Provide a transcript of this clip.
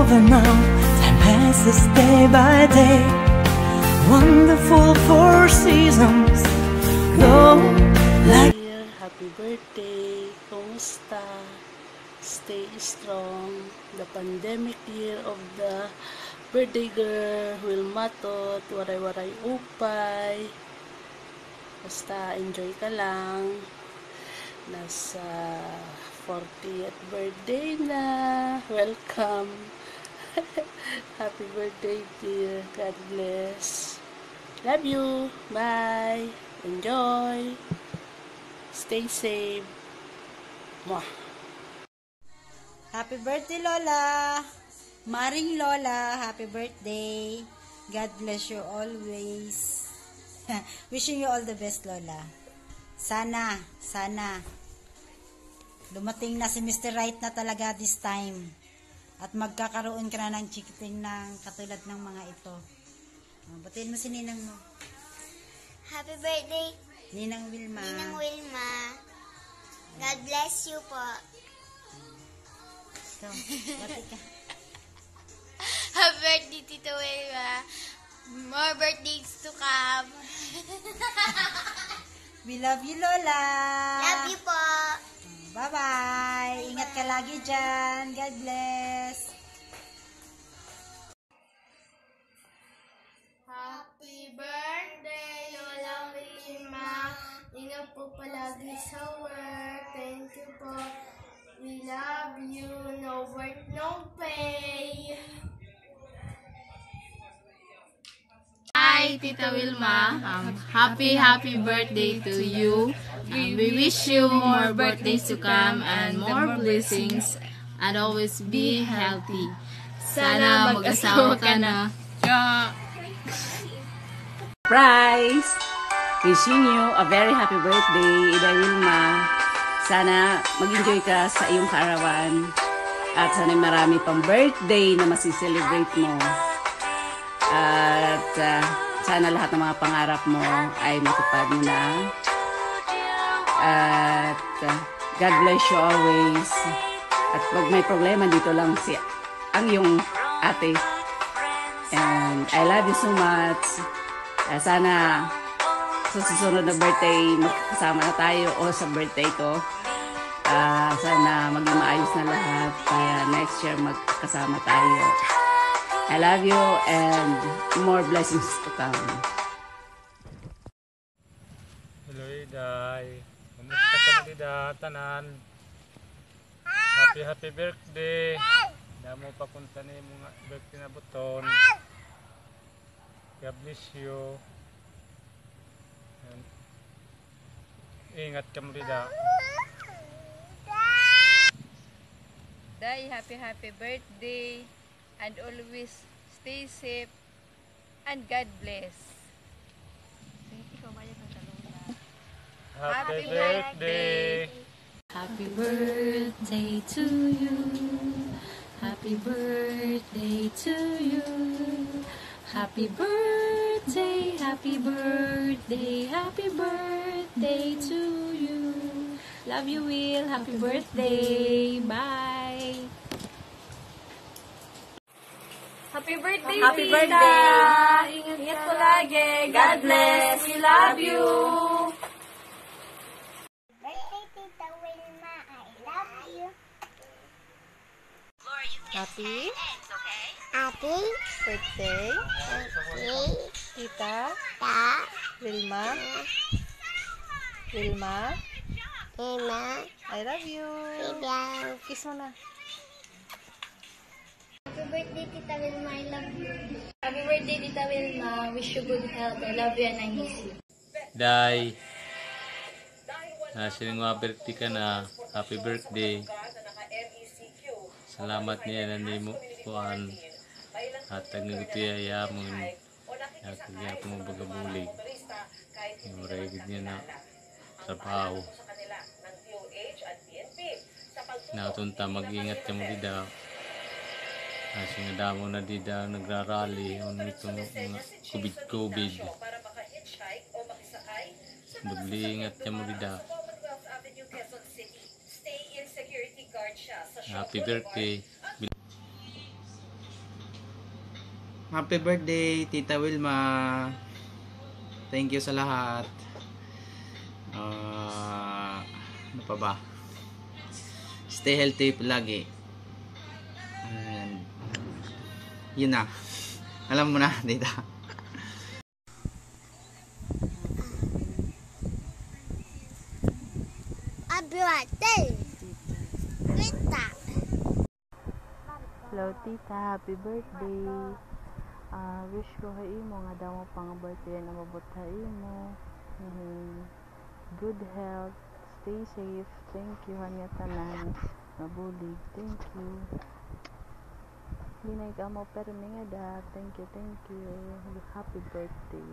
over now. Time passes day by day. Wonderful four seasons go like. Happy birthday! Kumusta? Stay strong. The pandemic year of the birthday girl will matot. Waray-waray upay. Basta enjoy ka lang. Nasa 40th birthday na. Welcome. Happy birthday dear. God bless. Love you. Bye. Enjoy. Stay safe. Mwah. Happy birthday, Lola! Maring Lola, happy birthday. God bless you always. Wishing you all the best, Lola. Sana dumating na si Mr. Right na talaga this time. At magkakaroon ka na ng chikiting ng katulad ng mga ito. Batiin mo si Ninang mo. Happy birthday, Ninang Wilma. Ninang Wilma. God bless you po. Ito, bati ka. Happy birthday, Tito Wilma. More birthdays to come. We love you, Lola. Love you po. Bye-bye. Ingat ka lagi dyan. God bless. Happy birthday, Lola Wilma. Ingat po palagi sa work. Thank you po. We love you. No work, no pay. Hi, Tita Wilma. Happy birthday to you. We wish you more birthdays to come and more blessings and always be healthy. Sana mag-asawa ka na. Surprise! Wishing you a very happy birthday, Ida Wilma. Sana mag-enjoy ka sa iyong karawan at sana marami pang birthday na masiselebrate mo. At sana lahat ng mga pangarap mo ay matupad mo na. At God bless you always. At pag may problema, dito lang ang iyong ate. And I love you so much. Sana sa susunod na birthday, magkasama na tayo o sa birthday ko. Sana maging maayos na lahat para next year magkasama tayo. I love you and more blessings to come. Hello, Iday. Kumusta ka mo, Dida? Tanan. Happy birthday. Damo pa kunta ni mga birthday na buton. God bless you. And ingat ka mo, Dida. Day, happy birthday. And always stay safe and God bless. Happy birthday. Happy birthday to you. Happy birthday to you. Happy birthday, happy birthday, happy birthday to you. Love you, Will. Happy birthday. Bye. Happy birthday, Happy Tita. birthday. Ingat ko lagi. God bless. We love you. Birthday, Tita Wilma. I love you. Happy Happy birthday, birthday, Tita Ta Wilma. Wilma, Wilma. I love you. Bibiyang. Kiss mo na. Happy birthday, Tita Wilma. I love you. Happy birthday, Tita Wilma. Wish you good health. I love you and I miss you. Day. Sining mga birthday ka na. Happy birthday. Salamat niya na ni mo kuan. At nagtiyaya mo. At kaya mo bagabulig. Muragid niya na trabaho. Natunta mag-ingat ka mo dida. Kasi nga damo na dida nagrarally on itong mga COVID. Mag-ingat ka mo dida. Happy birthday. Happy birthday, Tita Wilma. Thank you sa lahat. Ano pa ba? Stay healthy lagi. And yun na. Alam mo na, Tita. Happy birthday, Tita. Hello tita, happy birthday. Wish ko kay imo nga daw mo pang birthday na mabot sa imo. Good health, stay safe. Thank you hanya tanan. Mabulig. Thank you. Hinay ka mo pero nga da. Thank you. Happy birthday.